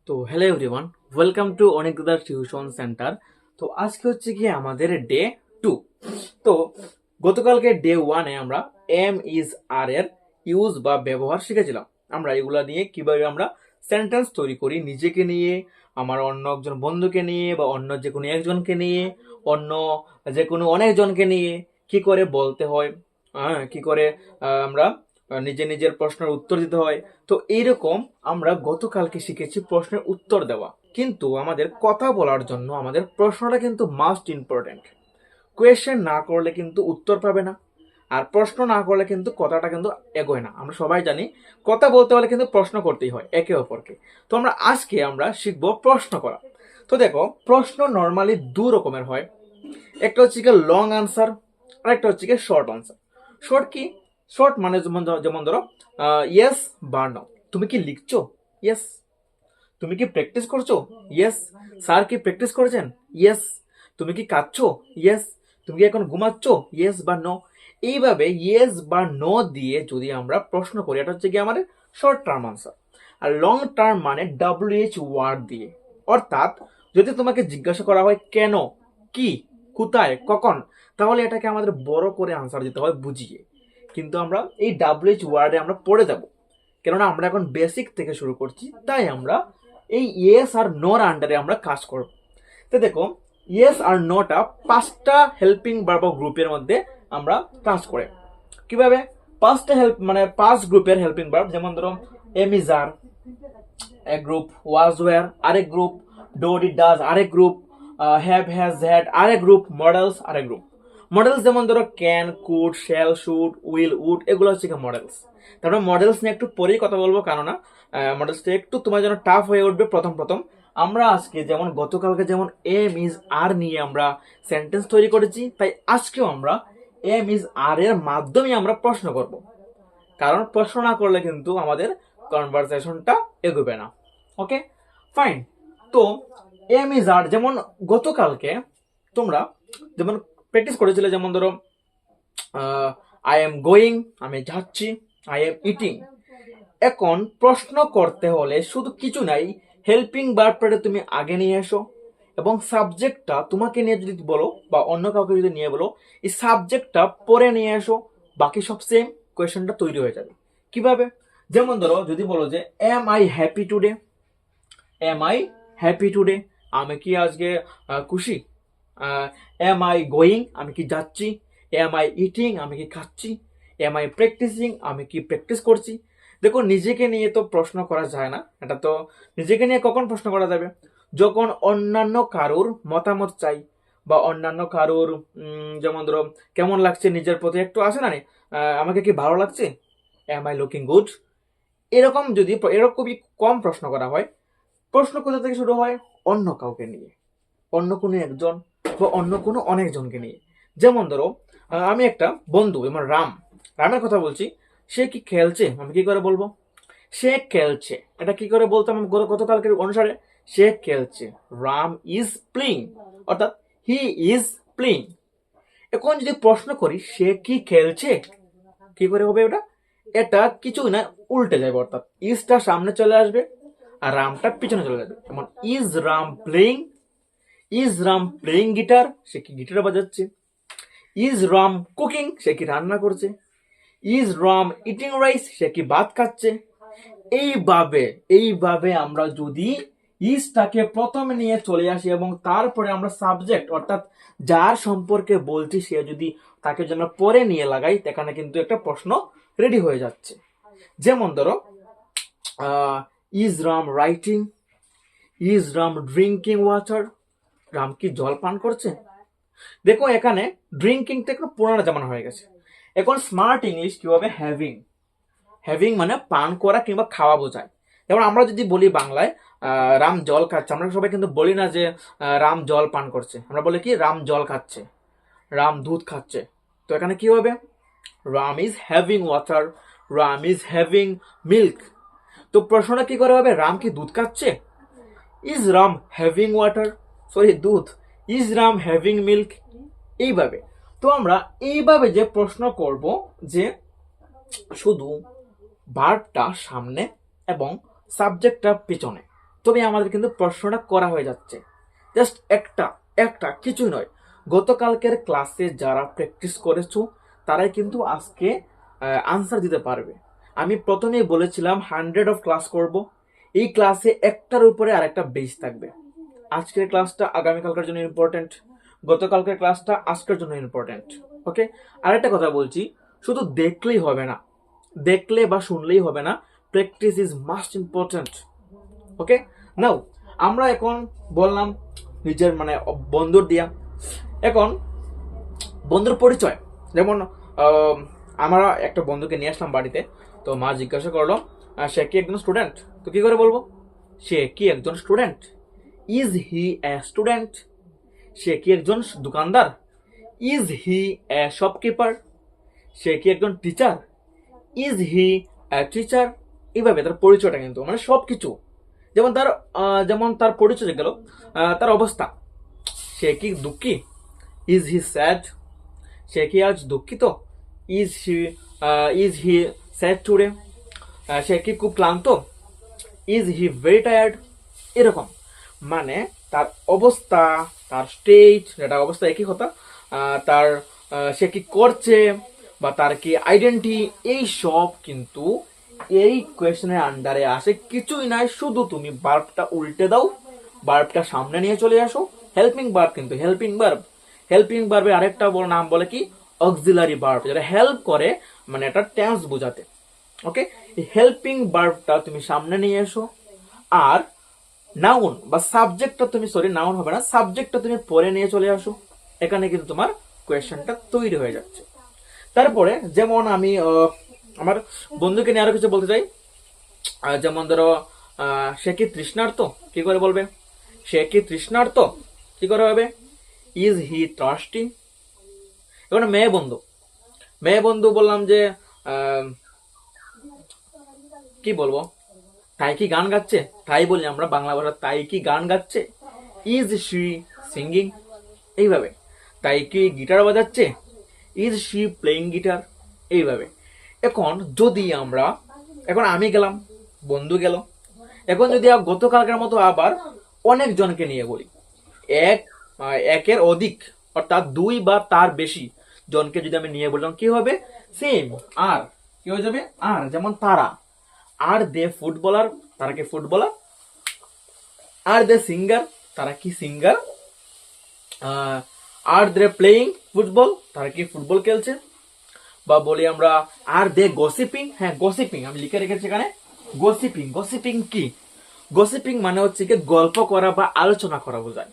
তো hello everyone, welcome to অনেকদার tuition centre. তো আজকে হচ্ছে কি আমাদের ডে 2। তো গতকালকে ডে 1-এ আমরা এম ইজ আর এর ইউজ বা ব্যবহার শিখেছিলাম। আমরা এগুলা নিয়ে কিভাবে আমরা সেন্টেন্স তৈরি করি, নিজেকে নিয়ে, আমার অন্য একজন বন্ধুকে নিয়ে বা অন্য যে কোনো একজনকে নিয়ে, অন্য যে কোনো অনেকজনকে নিয়ে কি করে বলতে হয়, কি করে আমরা নিজে নিজের প্রশ্নের উত্তর দিতে হয়। তো এইরকম আমরা গতকালকে শিখেছি প্রশ্নের উত্তর দেওয়া, কিন্তু আমাদের কথা বলার জন্য আমাদের প্রশ্নটা কিন্তু মাস্ট ইম্পর্টেন্ট। কোয়েশ্চেন না করলে কিন্তু উত্তর পাবে না, আর প্রশ্ন না করলে কিন্তু কথাটা কিন্তু এগোয় না। আমরা সবাই জানি কথা বলতে হলে কিন্তু প্রশ্ন করতেই হয় একে অপরকে। তো আজকে আমরা শিখবো প্রশ্ন করা। তো দেখো, প্রশ্ন নর্মালি দু রকমের হয়। একটা হচ্ছে কি লং আনসার, আর একটা হচ্ছে কি শর্ট আনসার। শর্ট কি? শর্ট মানে যেমন যেমন ধরো ইয়েস বা নো। তুমি কি লিখছো? ইয়েস। তুমি কি প্র্যাকটিস করছো? ইয়েস। স্যার কি প্র্যাকটিস করেছেন? ইয়েস। তুমি কি কাঁদছো? ইয়েস। তুমি কি এখন ঘুমাচ্ছ? ইয়েস বা নো। এইভাবে ইয়েস বা নো দিয়ে যদি আমরা প্রশ্ন করি, এটা হচ্ছে কি আমাদের শর্ট টার্ম আনসার। আর লং টার্ম মানে WH ওয়ার্ড দিয়ে। অর্থাৎ যদি তোমাকে জিজ্ঞাসা করা হয় কেন, কি, কোথায়, কখন, তাহলে এটাকে আমাদের বড় করে আনসার দিতে হয় বুঝিয়ে। কিন্তু আমরা এই WH ওয়ার্ডে আমরা পড়ে যাব, কেননা আমরা এখন বেসিক থেকে শুরু করছি। তাই আমরা এই ইয়েস আর নোর আন্ডারে আমরা কাজ করব। তো দেখো, ইয়েস আর নোটা 5টা হেল্পিং ভার্ব গ্রুপের মধ্যে আমরা কাজ করে। কিভাবে? 5টা হেল্প মানে 5 গ্রুপের হেল্পিং ভার্ব, যেমন ধরো এম ইজ আর এক গ্রুপ, ওয়াজ ওয়ার আরেক গ্রুপ, ডো ডিড ডাজ আরেক গ্রুপ, হ্যাভ হ্যাজ হ্যাড আরেক গ্রুপ, মডেলস আরেক গ্রুপ। মডেলস যেমন ধরো can, could, shall, should, will, would, এগুলো হচ্ছে মডেলস। তারপরে মডেলস নিয়ে একটু পরেই কথা বলবো, কেননা মডেলসটা একটু তোমার জন্য টাফ হয়ে উঠবে প্রথম প্রথম। আমরা আজকে যেমন গতকালকে যেমন এম ইজ আর নিয়ে আমরা সেন্টেন্স তৈরি করেছি, তাই আজকেও আমরা এম ইজ আর এর মাধ্যমে আমরা প্রশ্ন করব। কারণ প্রশ্ন না করলে কিন্তু আমাদের কনভারসেশনটা এগোবে না। ওকে, ফাইন। তো এম ইজ আর, যেমন গতকালকে তোমরা যেমন প্র্যাকটিস করেছিলে, যেমন ধরো আই এম গোয়িং, আমি যাচ্ছি, আই এম ইটিং। এখন প্রশ্ন করতে হলে শুধু কিছু নাই, হেল্পিং ভার্বটা তুমি আগে নিয়ে এসো, এবং সাবজেক্টটা তোমাকে নিয়ে যদি বলো বা অন্য কাউকে যদি নিয়ে বলো, এই সাবজেক্টটা পরে নিয়ে এসো, বাকি সব সেম, কোয়েশনটা তৈরি হয়ে যাবে। কিভাবে? যেমন ধরো যদি বলো যে am I happy today, am I happy today, আমি কি আজকে খুশি? এম আই গোয়িং, আমি কি যাচ্ছি? এম আই ইটিং, আমি কি খাচ্ছি? এম আই প্র্যাকটিসিং, আমি কি প্র্যাকটিস করছি? দেখো, নিজেকে নিয়ে তো প্রশ্ন করা যায় না। এটা তো নিজেকে নিয়ে কখন প্রশ্ন করা যাবে? যখন অন্যান্য কারোর মতামত চাই, বা অন্যান্য কারোর যেমন ধরো কেমন লাগছে নিজের প্রতি একটু আসে না, আমাকে কি ভালো লাগছে, এম আই লুকিং গুড। এরকম যদি এরকমই কম প্রশ্ন করা হয়, প্রশ্ন কোথা থেকে শুরু হয়? অন্য কাউকে নিয়ে, অন্য কোনো একজন বা অন্য কোনো অনেকজনকে নিয়ে। যেমন ধরো আমি একটা বন্ধু, যেমন রামের কথা বলছি, সে কি খেলছে, আমি কি করে বলবো? সে খেলছে, এটা কি করে বলতাম গতকালকের অনুসারে? সে খেলছে, রাম ইজ প্লেইং, অর্থাৎ হি ইজ প্লেইং। এখন যদি প্রশ্ন করি সে কি খেলছে, কি করে হবে ওটা? এটা কিছু না, উল্টে যাবে, অর্থাৎ ইজটা সামনে চলে আসবে আর রামটা পিছনে চলে যাবে। যেমন is Ram playing, is Ram playing guitar, সে কি গিটার বাজাচ্ছে। ইজ রাম কুকিং, সে কি রান্না করছে। ইজ রাম ইটিং রাইস, সে কি ভাত খাচ্ছে। এইভাবে এইভাবে আমরা যদি ইজটাকে প্রথমে নিয়ে চলে আসি এবং তারপরে আমরা সাবজেক্ট, অর্থাৎ যার সম্পর্কে বলছি সে যদি, তাকে যদি আমরা পরে নিয়ে লাগাই, এখানে কিন্তু একটা প্রশ্ন রেডি হয়ে যাচ্ছে। যেমন ধরো is Ram writing, is Ram drinking water, Ram কি জল পান করছে। দেখো, এখানে ড্রিঙ্কিংটা একটু পুরানো জামানা হয়ে গেছে। এখন স্মার্ট ইংলিশ কি হবে? হ্যাভিং। হ্যাভিং মানে পান করা কিংবা খাওয়া বোঝায়। যেমন আমরা যদি বলি বাংলায় রাম জল খাচ্ছে, আমরা সবাই কিন্তু বলি না যে রাম জল পান করছে, আমরা বলি কি রাম জল খাচ্ছে, রাম দুধ খাচ্ছে। তো এখানে কি হবে? Ram is having water, Ram is having milk. তো প্রশ্নটা কি করে হবে? রাম কি দুধ খাচ্ছে? Is Ram having water, sorry দুধ, ইজ রাম হ্যাভিং মিল্ক। এইভাবে। তো আমরা এইভাবে যে প্রশ্ন করব, যে শুধু ভার্বটা সামনে এবং সাবজেক্টটা পিছনে, তবে আমাদের কিন্তু প্রশ্নটা করা হয়ে যাচ্ছে। জাস্ট একটা একটা কিছুই নয়। গতকালকের ক্লাসে যারা প্র্যাকটিস করেছো তারাই কিন্তু আজকে আনসার দিতে পারবে। আমি প্রথমেই বলেছিলাম 100 অফ ক্লাস করব। এই ক্লাসে একটার উপরে আরেকটা বেস থাকবে। আজকের ক্লাসটা আগামীকালকার জন্য ইম্পর্টেন্ট, গতকালকের ক্লাসটা আজকের জন্য ইম্পর্টেন্ট। ওকে, আরেকটা কথা বলছি, শুধু দেখলেই হবে না, দেখলে বা শুনলেই হবে না, প্র্যাকটিস ইজ মাস্ট ইম্পর্টেন্ট। ওকে, নাও আমরা এখন বললাম নিজের মানে বন্ধুর দিয়া, এখন বন্ধুর পরিচয়। যেমন আমরা একটা বন্ধুকে নিয়ে আসলাম বাড়িতে, তো মা জিজ্ঞাসা করলো সে কি একজন স্টুডেন্ট? তো কি করে বলবো সে কি একজন student? Is he a student? সে কি একজন দোকানদার? Is he A shopkeeper? সে কি একজন teacher? Is he a teacher? এইভাবে তার পরিচয়টা কিন্তু মানে সবকিছু, যেমন তার পরিচয় গেল, তার অবস্থা, সে কি দুঃখী? Is he sad? সে কি আজ দুঃখিত? Is he sad today? সে কি খুব ক্লান্ত? Is he very tired? এরকম মানে তার অবস্থা, তার স্টেট, যেটা অবস্থা একই কথা, তার সে কি করছে বা তার কি আইডেন্টি, এই সব কিন্তু এই কোয়েশ্চেনের আন্ডারে আসে। কিছুই নাই, শুধু তুমি বার্বটা উল্টে দাও, বার্বটা সামনে নিয়ে চলে আসো। হেল্পিং বার্ব, কিন্তু হেল্পিং বার্বের আরেকটা নাম বলে কি অক্সিলারি বার্ব, যেটা হেল্প করে, মানে এটা টেন্স বোঝাতে। ওকে, হেল্পিং বার্বটা তুমি সামনে নিয়ে এসো, আর নাউন বা সাবজেক্টটা তুমি, নাউন হবে না, সাবজেক্টটা তুমি পরে নিয়ে চলে আসো। এখানে কিন্তু তোমার কোয়েশ্চেনটা তৈরি হয়ে যাচ্ছে। তারপরে যেমন আমি আমার বন্ধুকে নিয়ে আরো কিছু বলতে চাই। যেমন ধরো সে কি তৃষ্ণার্ত? কি করে বলবে সে কি তৃষ্ণার্ত? কি করে হবে? Is he thirsty? এখন মেয়ে বন্ধু বললাম যে কি বলবো, তাই কি গান গাচ্ছে? তাই বলি আমরা বাংলা ভাষা, তাই কি গান গাচ্ছে? Is she singing? এইভাবে। তাই কি গিটার বাজাচ্ছে? Is she playing guitar? এইভাবে। এখন যদি আমরা, এখন আমি গেলাম, বন্ধু গেল, এখন যদি গতকালকের মতো আবার অনেক জনকে নিয়ে বলি, একের অধিক, অর্থাৎ দুই বা তার বেশি জনকে যদি আমি নিয়ে বললাম, কি হবে? সেম আর কি হয়ে যাবে? আর যেমন তারা, আর দে ফুটবলার? তারা কি ফুটবলার? আর দে সিঙ্গার? তারা কি singer? Are they playing football? তারা কি ফুটবল খেলছে? বা বলি আমরা আর দে গসিপিং? হ্যাঁ, গসিপিং আমি লিখে রেখেছি এখানে। গসিপিং কি? গসিপিং মানে হচ্ছে কি গল্প করা বা আলোচনা করা বোঝায়।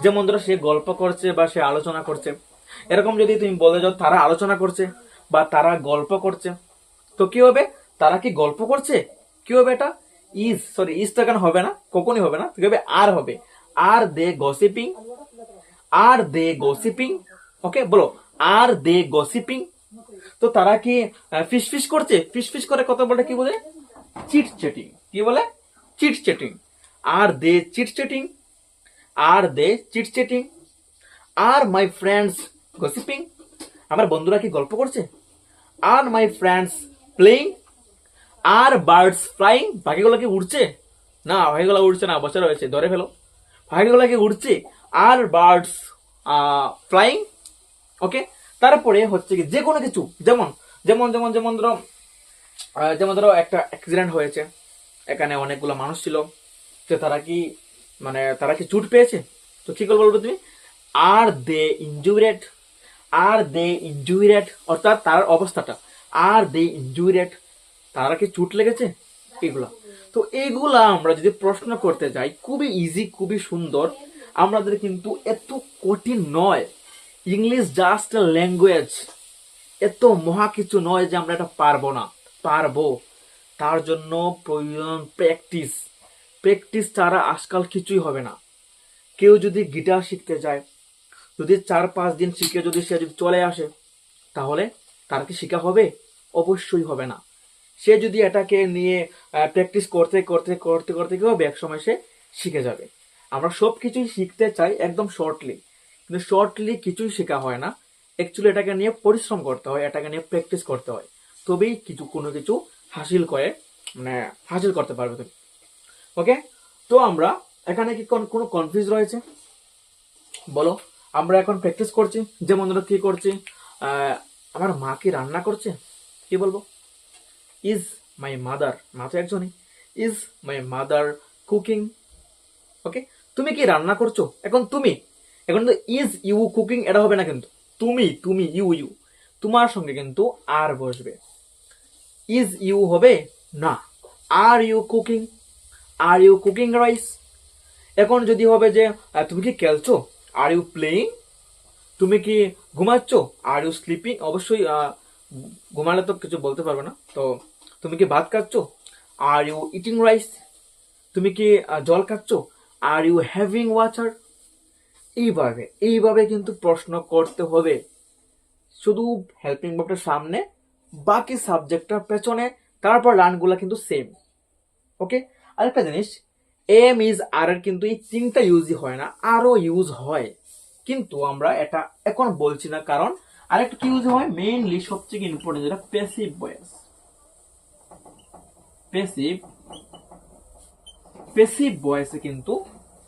যেমন ধরো সে গল্প করছে বা সে আলোচনা করছে, এরকম যদি তুমি বলে যাও তারা আলোচনা করছে বা তারা গল্প করছে, তো কি হবে? তারা কি গল্প করছে? কি হবে এটা? ইজ তো এখানে হবে না, কখনই হবে না, কি হবে? আর হবে। আর দে গসিপিং? আর দে গসিপিং? ওকে, বলো আর দে গসিপিং? তো তারা কি ফিস করছে? ফিস করে কথা বলতে কি বলে? Chit chatting. কি বলে? Chit chatting. Are they chit chatting? Are they chit chatting? Are my friends gossiping? আমার বন্ধুরা কি গল্প করছে? Are my friends playing? Are birds flying? পাখিগুলো কি উড়ছে? না, পাখিগুলো উড়ছে না, বসে রয়েছে, ধরে ফেলো। পাখিগুলো কি উড়ছে? আর বার্ডস ফ্লাইং? ওকে, তারপরে হচ্ছে কি যে কোনো কিছু, যেমন যেমন যেমন যেমন ধরো একটা অ্যাক্সিডেন্ট হয়েছে, এখানে অনেকগুলো মানুষ ছিল, তো তারা কি চোট পেয়েছে? তো কি করে বলবো তুমি? আর দে ইনজুরেড? আর দে ইনজুরেড অর্থাৎ তার অবস্থাটা, আর দে ইনজুরেড, তারা কি চোট লেগেছে? এগুলা। তো এইগুলা আমরা যদি প্রশ্ন করতে যাই, খুবই ইজি, খুবই সুন্দর, আমাদের কিন্তু এত কঠিন নয়। ইংলিশ জাস্ট এ ল্যাঙ্গুয়েজ, এত মহা কিছু নয় যে আমরা এটা পারবো না, পারবো। তার জন্য প্রয়োজন প্র্যাকটিস। প্র্যাকটিস ছাড়া আজকাল কিছুই হবে না। কেউ যদি গিটার শিখতে যায়, যদি 4-5 দিন শিখে যদি সে যদি চলে আসে, তাহলে তার কি শেখা হবে? অবশ্যই হবে না। সে যদি এটাকে নিয়ে প্র্যাকটিস করতে করতে করতে করতে কি হবে? একসময় সে শিখে যাবে। আমরা সব কিছুই শিখতে চাই একদম শর্টলি, কিন্তু শর্টলি কিছুই শেখা হয় না। অ্যাকচুয়ালি এটাকে নিয়ে পরিশ্রম করতে হয়, এটাকে নিয়ে প্র্যাকটিস করতে হয়, তবেই কোনো কিছু হাসিল করতে পারবে তুমি। ওকে, তো আমরা এখানে কি কোনো কনফিউজ রয়েছে বলো? আমরা এখন প্র্যাকটিস করছি, যেমন ধরো কি করছি, আমার মা কি রান্না করছে, কি বলবো? ইজ মাই মাদার, মা তো একজনই, ইজ মাই মাদার কুকিং। ওকে, তুমি কি রান্না করছো? এখন তুমি, এখন তো ইজ ইউ কুকিং এটা হবে না, কিন্তু তুমি ইউ ইউ, তোমার সঙ্গে কিন্তু আর বসবে। ইজ ইউ হবে না, are you cooking, are you cooking rice. এখন যদি হবে যে তুমি কি খেলছো, আর ইউ প্লেইং। তুমি কি ঘুমাচ্ছ, আর ইউ স্লিপিং। অবশ্যই ঘুমালে তো কিছু বলতে পারবে না, তো তুমি কি ভাত খাচ্ছ, আর ইউ ইটিং রাইস। তুমি কি জল খাচ্ছ, আর ইউ হ্যাভিং ওয়াটার। এইভাবে এইভাবে কিন্তু প্রশ্ন করতে হবে, শুধু হেল্পিং ভার্বটা সামনে, বাকি সাবজেক্টটা পেছনে, তারপর লাইনগুলো কিন্তু সেম। ওকে, আরেকটা জিনিস, এম ইজ আর এর কিন্তু এই তিনটা ইউজই হয় না, আরো ইউজ হয়, কিন্তু আমরা এটা এখন বলছি না, কারণ আরেকটা কি ইউজ হয় মেইনলি, সবচেয়ে ইম্পর্টেন্ট, যেটা প্যাসিভ ভয়েস। প্যাসিভ ভয়েসে কিন্তু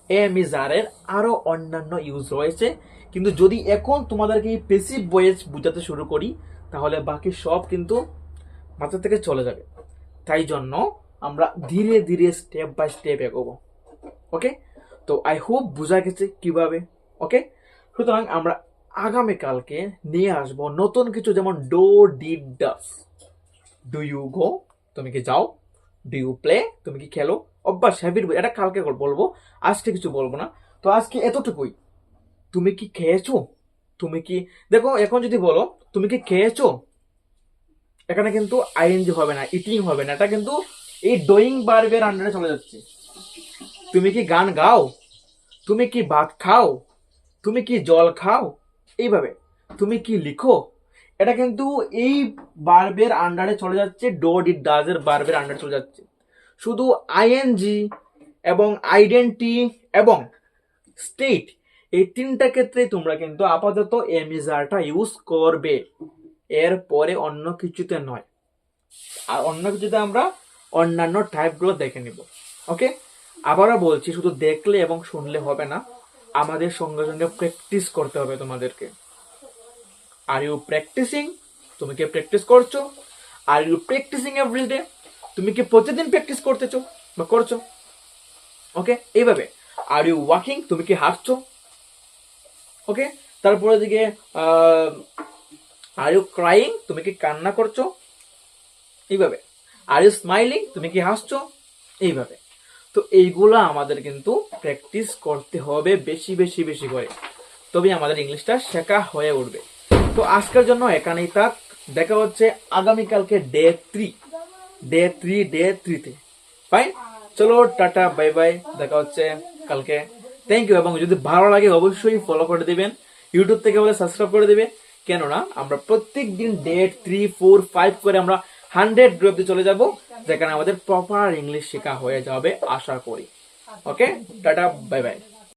এম ইজ আর এর আরো অন্যান্য ইউজ রয়েছে, কিন্তু যদি এখন তোমাদেরকে এই প্যাসিভ ভয়েস বোঝাতে শুরু করি, তাহলে বাকি সব কিন্তু মাথা থেকে চলে যাবে। তাই জন্য আমরা ধীরে ধীরে স্টেপ বাই স্টেপ এগোবো। ওকে, তো আই হোপ বোঝা গেছে কিভাবে। ওকে, সুতরাং আমরা আগামীকালকে নিয়ে আসবো নতুন কিছু, যেমন do did does. Do you go, তুমি কি যাও। ডু ইউ প্লে, তুমি কি খেলো। অভ্যাস, হ্যাবিট, এটা কালকে বলবো, আজকে কিছু বলবো না। তো আজকে এতটুকুই। তুমি কি খেয়েছো, তুমি কি, দেখো এখন যদি বলো তুমি কি খেয়েছো, এখানে কিন্তু আইএনজি হবে না, ইটিং হবে না, এটা কিন্তু এই ডুইং ভার্বের আন্ডারে চলে যাচ্ছে। তুমি কি গান গাও, তুমি কি ভাত খাও, তুমি কি জল খাও। এইভাবে তুমি কি লিখো, এটা কিন্তু এই ভার্বের আন্ডারে চলে যাচ্ছে, ডো ডিড ডাজ এর ভার্বের আন্ডারে চলে যাচ্ছে। শুধু আইএনজি এবং আইডেন্টি এবং স্টেট, এই তিনটা ক্ষেত্রে তোমরা কিন্তু আপাতত এমিজারটা ইউজ করবে, এর পরে অন্য কিছুতে নয়। আর অন্য কিছুতে আমরা অন্যান্য টাইপগুলো দেখে নিব। ওকে, আবারও বলছি, শুধু দেখলে এবং শুনলে হবে না, আমাদের সঙ্গে সঙ্গে প্র্যাকটিস করতে হবে তোমাদেরকে। আর ইউ প্র্যাকটিসিং, তুমি কি প্র্যাকটিস করছো। আর ইউ প্র্যাকটিসিং এভরিডে, তুমি কি প্রতিদিন প্র্যাকটিস করতেছো বা করছো। ওকে, এইভাবে। আর ইউ ওয়াকিং, তুমি কি হাঁটছো। ওকে, তারপরে দিকে আর ইউ ক্রাইং, তুমি কি কান্না করছো। এইভাবে। আর ইউ স্মাইলিং, তুমি কি হাসছো। এইভাবে। তো এইগুলো আমাদের কিন্তু প্র্যাকটিস করতে হবে বেশি বেশি বেশি করে, তবে আমাদের ইংলিশটা শেখা হয়ে উঠবে। তো আজকের জন্য এখানেই থাক, দেখা হচ্ছে আগামীকালকে ডে 3 ফাইন। চলো টাটা, বাই বাই, দেখা হচ্ছে কালকে। থ্যাংক ইউ, এবং যদি ভালো লাগে অবশ্যই ফলো করে দিবেন, ইউটিউব থেকে বলে সাবস্ক্রাইব করে দিবে, কেননা আমরা প্রত্যেক দিন ডে 3, 4, 5 করে আমরা 100 অব্দি চলে যাব, যেখানে আমাদের প্রপার ইংলিশ শেখা হয়ে যাবে আশা করি। ওকে, টাটা, বাই বাই।